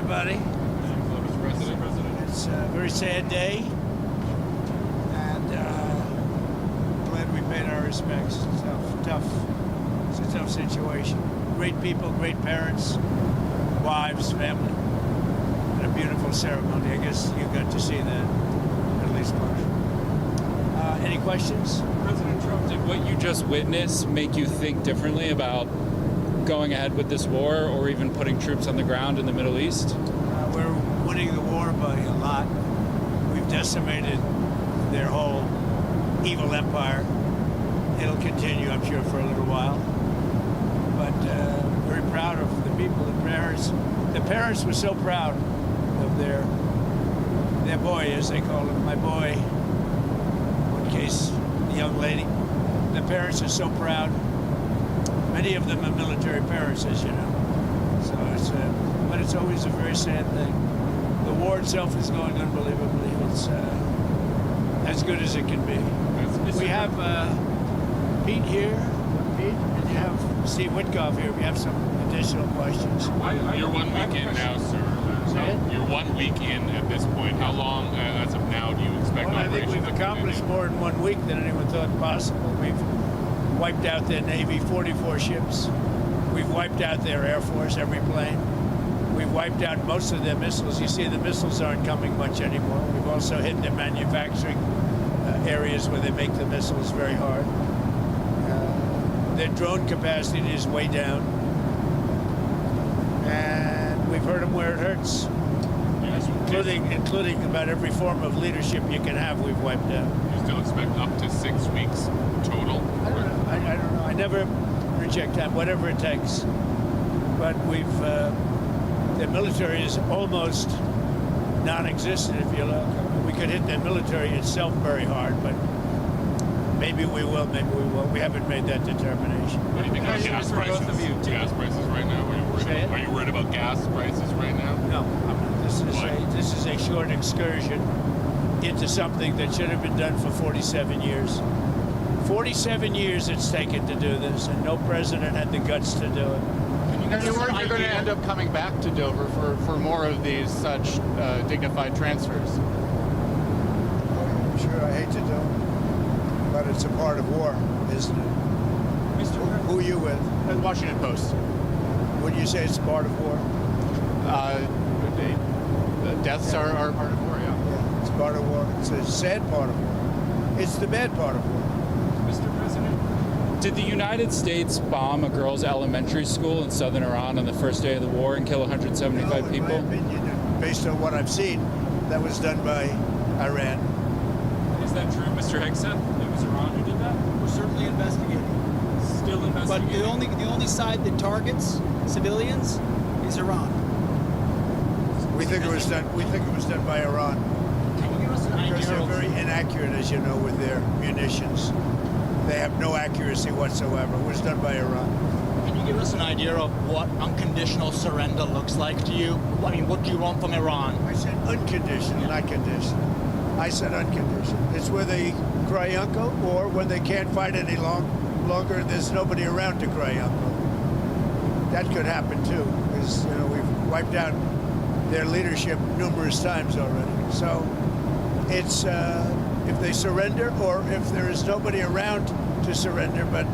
everybody. Mr. President. It's a very sad day, and glad we paid our respects. It's a tough situation. Great people, great parents, wives, family, and a beautiful ceremony. I guess you got to see that, at least partially. Any questions? President Trump, did what you just witnessed make you think differently about going ahead with this war or even putting troops on the ground in the Middle East? We're winning the war by a lot. We've decimated their whole evil empire. It'll continue, I'm sure, for a little while. But very proud of the people, the parents. The parents were so proud of their boy, as they call him, my boy. In case the young lady. The parents are so proud. Many of them are military parents, as you know. So but it's always a very sad thing. The war itself is going unbelievably. It's as good as it can be. We have Pete here, Pete, and you have Steve Witkoff here. We have some additional questions. You're 1 week in now, sir. You're 1 week in at this point. How long, as of now, do you expect Well, I think operations we've to accomplished continue? more in 1 week than anyone thought possible. We've wiped out their Navy, 44 ships. We've wiped out their Air Force, every plane. We've wiped out most of their missiles. You see, the missiles aren't coming much anymore. We've also hit their manufacturing areas where they make the missiles very hard. Their drone capacity is way down. And we've hurt them where it hurts. Including about every form of leadership you can have, we've wiped out. You still expect up to 6 weeks total? I don't know. I never reject time, whatever it takes. But the military is almost non-existent, if you look. We could hit the military itself very hard, but maybe we will, maybe we won't. We haven't made that determination. What do you think about gas prices? Gas prices right now? Are you worried about gas prices right now? No. This is a short excursion into something that should have been done for 47 years. 47 years it's taken to do this, and no president had the guts to do it. And you're worried you're going to end up coming back to Dover for more of these such dignified transfers? I'm sure I hate to do it, but it's a part of war, isn't it? Who are you with? The Washington Post. Would you say it's part of war? The deaths are part of war, yeah. Yeah, it's part of war. It's a sad part of war. It's the bad part of war. Mr. President, did the United States bomb a girls' elementary school in southern Iran on the first day of the war and kill 175 people? In my opinion, based on what I've seen, that was done by Iran. Is that true, Mr. Hegseth? It was Iran who did that? We're certainly investigating. Still But investigating. the only side that targets civilians is Iran. We think it was done by Iran. Can you give us an Because idea they're of very inaccurate, as you know, with their munitions. They have no accuracy whatsoever. It was done by Iran. Can you give us an idea of what unconditional surrender looks like to you? I mean, what do you want from Iran? I said unconditional, not conditional. I said unconditional. It's where they cry uncle, or when they can't fight any longer, there's nobody around to cry uncle. That could happen too, because we've wiped out their leadership numerous times already. So it's if they surrender, or if there is nobody around to surrender, but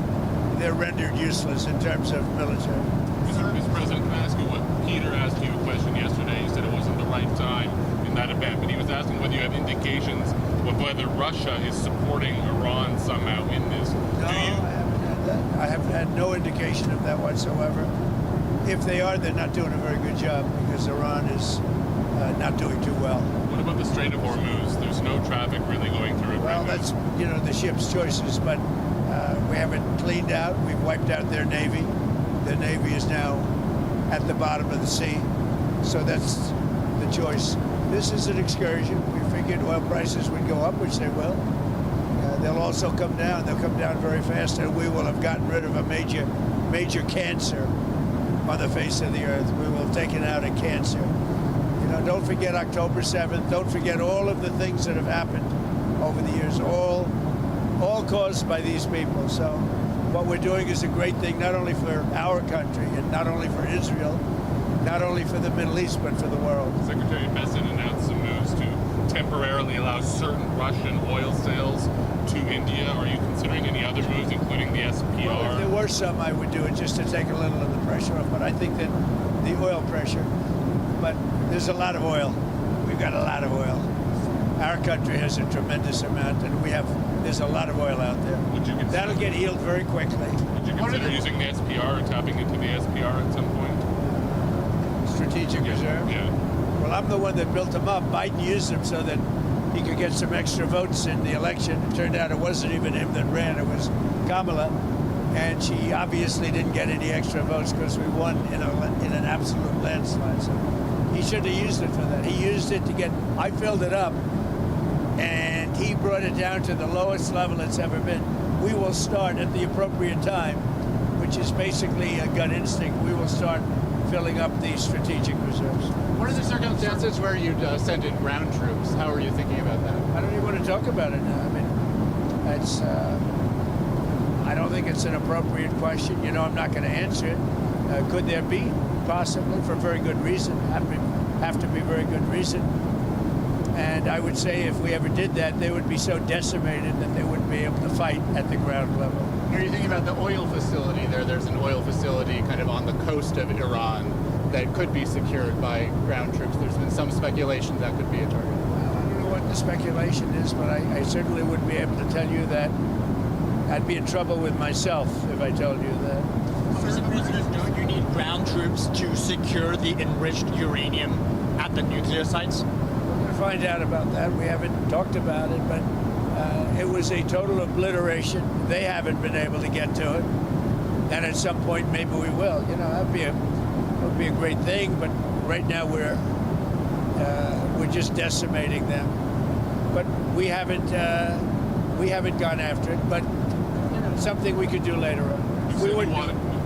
they're rendered useless in terms of military. Mr. President, can I ask you what Peter asked you a question yesterday? You said it wasn't the right time in that event, but he was asking whether you have indications of whether Russia is supporting Iran somehow in this. No, I haven't had that. I have had no indication of that whatsoever. If they are, they're not doing a very good job, because Iran is not doing too well. What about the Strait of Hormuz? There's no traffic really going through it Well, right that's now. the ship's choices, but we haven't cleaned out. We've wiped out their Navy. Their Navy is now at the bottom of the sea, so that's the choice. This is an excursion. We figured oil prices would go up, which they will. They'll also come down. They'll come down very fast, and we will have gotten rid of a major cancer on the face of the earth. We will have taken out a cancer. Don't forget October 7th. Don't forget all of the things that have happened over the years, all caused by these people. So what we're doing is a great thing, not only for our country and not only for Israel, not only for the Middle East, but for the world. Secretary Bessent announced some moves to temporarily allow certain Russian oil sales to India. Are you considering any other moves, including the SPR? Well, if there were some, I would do it just to take a little of the pressure off. But I think that the oil pressure, but there's a lot of oil. We've got a lot of oil. Our country has a tremendous amount, and there's a lot of oil out there. Would you consider, That'll get healed very quickly. would you consider using the SPR or tapping into the SPR at some point? Strategic reserve. Yeah. Well, I'm the one that built them up. Biden used them so that he could get some extra votes in the election. It turned out it wasn't even him that ran. It was Kamala. And she obviously didn't get any extra votes because we won in an absolute landslide. So he should have used it for that. He used it to I filled it up, and he brought it down to the lowest level it's ever been. We will start at the appropriate time, which is basically a gut instinct. We will start filling up the strategic reserves. What are the circumstances where you'd send in ground troops? How are you thinking about that? I don't even want to talk about it now. I mean, I don't think it's an appropriate question. You know, I'm not going to answer it. Could there be? Possibly, for very good reason. Have to be very good reason. And I would say if we ever did that, they would be so decimated that they wouldn't be able to fight at the ground level. Are you thinking about the oil facility there? There's an oil facility kind of on the coast of Iran that could be secured by ground troops. There's been some speculation that could be a target. Well, I don't know what the speculation is, but I certainly wouldn't be able to tell you that. I'd be in trouble with myself if I told you that. Mr. President, don't you need ground troops to secure the enriched uranium at the nuclear sites? We're going to find out about that. We haven't talked about it, but it was a total obliteration. They haven't been able to get to it. And at some point, maybe we will. You know, that would be a great thing, but right now we're just decimating them. But we haven't gone after it, but you know, something we could do later on.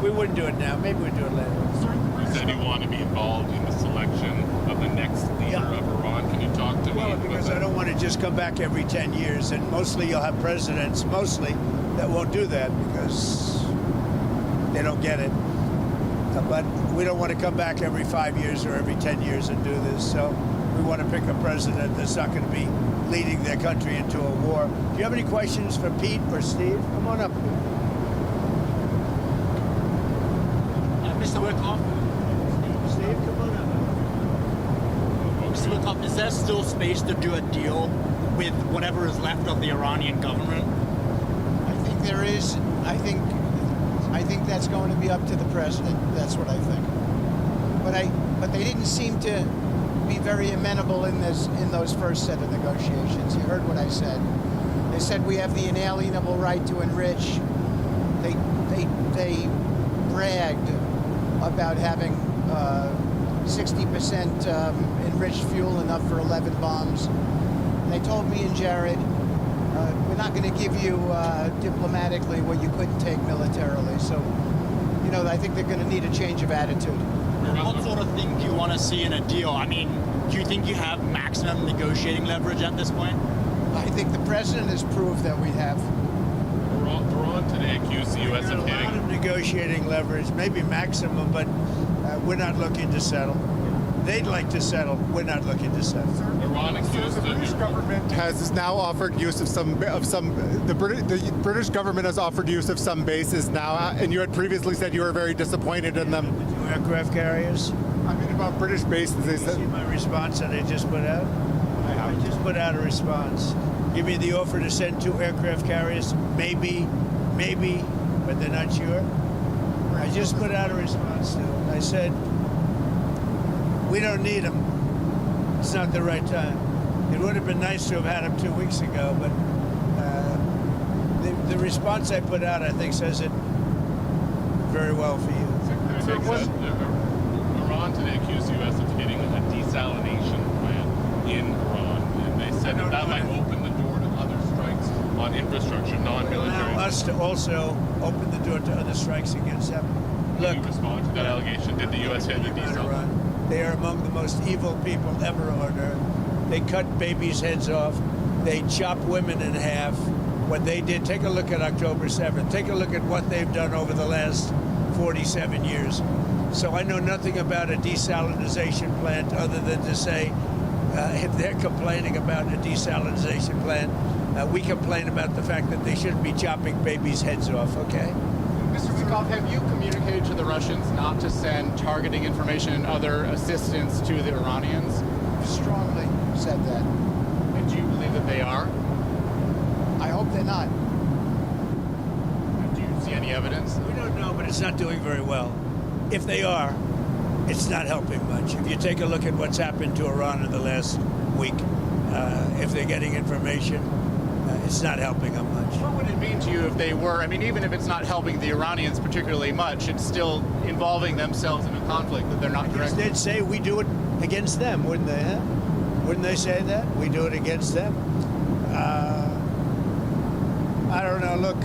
We wouldn't do it now. Maybe we'd do it later on. You said you want to be involved in the selection of the next leader of Iran. Can you talk to me? Well, because I don't want to just come back every 10 years, and mostly you'll have presidents, that won't do that because they don't get it. But we don't want to come back every 5 years or every 10 years and do this. So we want to pick a president that's not going to be leading their country into a war. Do you have any questions for Pete or Steve? Come on up. Mr. Wickoff? Steve, come on up. Mr. Wickoff, is there still space to do a deal with whatever is left of the Iranian government? I think there is. I think that's going to be up to the president. That's what I think. But they didn't seem to be very amenable in those first set of negotiations. You heard what I said. They said we have the inalienable right to enrich. They bragged about having 60% enriched fuel, enough for 11 bombs. And they told me and Jared, we're not going to give you diplomatically what you couldn't take militarily. So, you know, I think they're going to need a change of attitude. What sort of thing do you want to see in a deal? I mean, do you think you have maximum negotiating leverage at this point? I think the president has proved that we have. Iran today accused the U.S. of A lot of hitting. negotiating leverage, maybe maximum, but we're not looking to settle. They'd like to settle. We're not looking to settle. Iran accused The British government has now offered use of the British government has offered use of some bases now, and you had previously said you were very disappointed in them. The 2 aircraft carriers. I mean, about British bases, they See said. my response that I just put out? I just put out a response. Give me the offer to send 2 aircraft carriers. Maybe, but they're not sure. I just put out a response to it. I said, we don't need them. It's not the right time. It would have been nice to have had them 2 weeks ago, but the response I put out, I think, says it very well for you. Iran today accused the U.S. of hitting a desalination plant in Iran, and they said that might open the door to other strikes on infrastructure, non-military. Allow us to also open the door to other strikes against them. Look, Can you respond to that allegation? Did the U.S. hit a desal? Iran. They are among the most evil people ever on earth. They cut babies' heads off. They chop women in half. What they did, take a look at October 7th. Take a look at what they've done over the last 47 years. So I know nothing about a desalinization plant other than to say, if they're complaining about a desalinization plant, we complain about the fact that they shouldn't be chopping babies' heads off, okay? Mr. Wikoff, have you communicated to the Russians not to send targeting information and other assistance to the Iranians? Strongly said that. And do you believe that they are? I hope they're not. And do you see any evidence? We don't know, but it's not doing very well. If they are, it's not helping much. If you take a look at what's happened to Iran in the last week, if they're getting information, it's not helping them much. What would it mean to you if they were? I mean, even if it's not helping the Iranians particularly much, it's still involving themselves in a conflict that they're not directly. They'd say we do it against them, wouldn't they? Huh? Wouldn't they say that? We do it against them? I don't know. Look,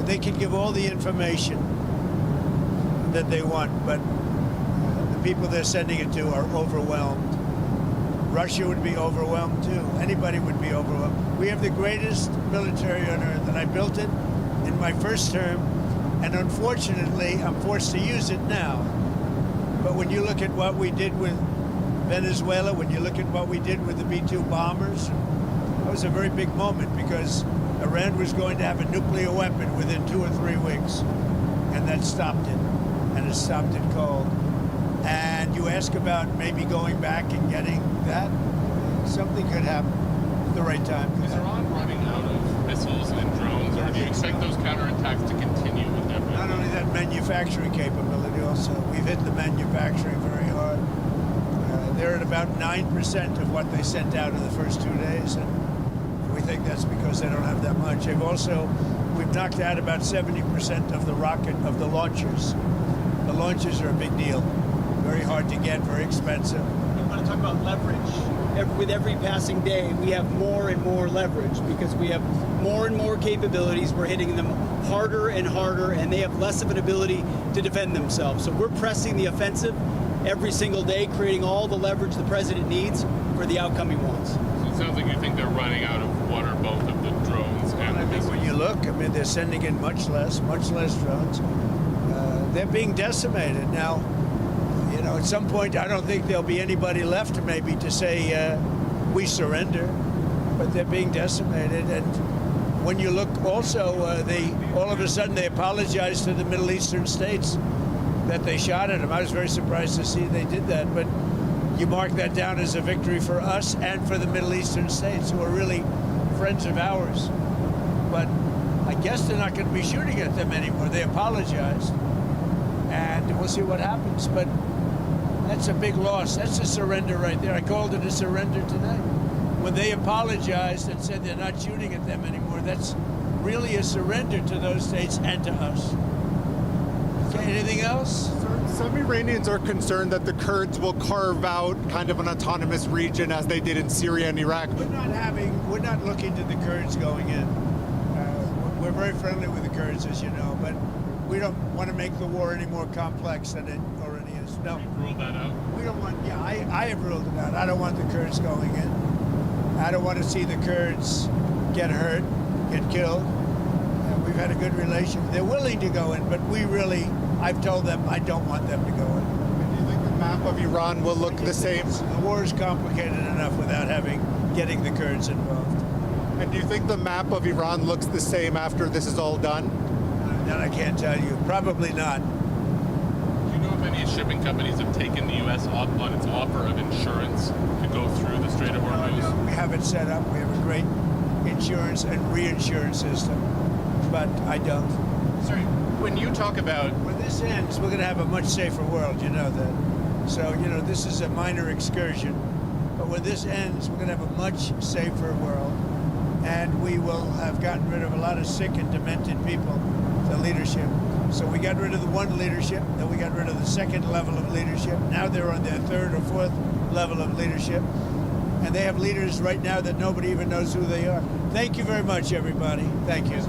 they can give all the information that they want, but the people they're sending it to are overwhelmed. Russia would be overwhelmed too. Anybody would be overwhelmed. We have the greatest military on earth, and I built it in my first term, and unfortunately, I'm forced to use it now. But when you look at what we did with Venezuela, when you look at what we did with the B-2 bombers, that was a very big moment because Iran was going to have a nuclear weapon within 2 or 3 weeks, and that stopped it, and it stopped it cold. And you ask about maybe going back and getting that, something could happen at the right time. Is Iran running out of missiles and drones, or do you expect those counterattacks to continue indefinitely? Not only that, manufacturing capability also. We've hit the manufacturing very hard. They're at about 9% of what they sent out in the first 2 days, and we think that's because they don't have that much. We've knocked out about 70% of the launchers. The launchers are a big deal. Very hard to get, very expensive. I want to talk about leverage. With every passing day, we have more and more leverage because we have more and more capabilities. We're hitting them harder and harder, and they have less of an ability to defend themselves. So we're pressing the offensive every single day, creating all the leverage the president needs for the outcome he wants. So it sounds like you think they're running out of water, both of the drones and the I think missiles. when you look, they're sending in much less drones. They're being decimated. Now, at some point, I don't think there'll be anybody left maybe to say we surrender, but they're being decimated. And when you look also, all of a sudden they apologized to the Middle Eastern states that they shot at them. I was very surprised to see they did that, but you mark that down as a victory for us and for the Middle Eastern states who are really friends of ours. But I guess they're not going to be shooting at them anymore. They apologized, and we'll see what happens. But that's a big loss. That's a surrender right there. I called it a surrender today. When they apologized and said they're not shooting at them anymore, that's really a surrender to those states and to us. Okay, anything else? Some Iranians are concerned that the Kurds will carve out kind of an autonomous region as they did in Syria and Iraq. We're not looking to the Kurds going in. We're very friendly with the Kurds, as you know, but we don't want to make the war any more complex than it already is. No. You've ruled that out? We don't want, I have ruled it out. I don't want the Kurds going in. I don't want to see the Kurds get hurt, get killed. We've had a good relation. They're willing to go in, but I've told them I don't want them to go in. Do you think the map of Iran will look the same? The war is complicated enough without getting the Kurds involved. And do you think the map of Iran looks the same after this is all done? That I can't tell you. Probably not. Do you know if any shipping companies have taken the U.S. up on its offer of insurance to go through the Strait of Hormuz? No, we have it set up. We have a great insurance and reinsurance system, but I don't. Sorry, when you talk about When this ends, we're going to have a much safer world. You know that. So, this is a minor excursion, but when this ends, we're going to have a much safer world, and we will have gotten rid of a lot of sick and demented people, the leadership. So we got rid of the one leadership, then we got rid of the second level of leadership. Now they're on their third or fourth level of leadership. And they have leaders right now that nobody even knows who they are. Thank you very much, everybody. Thank you.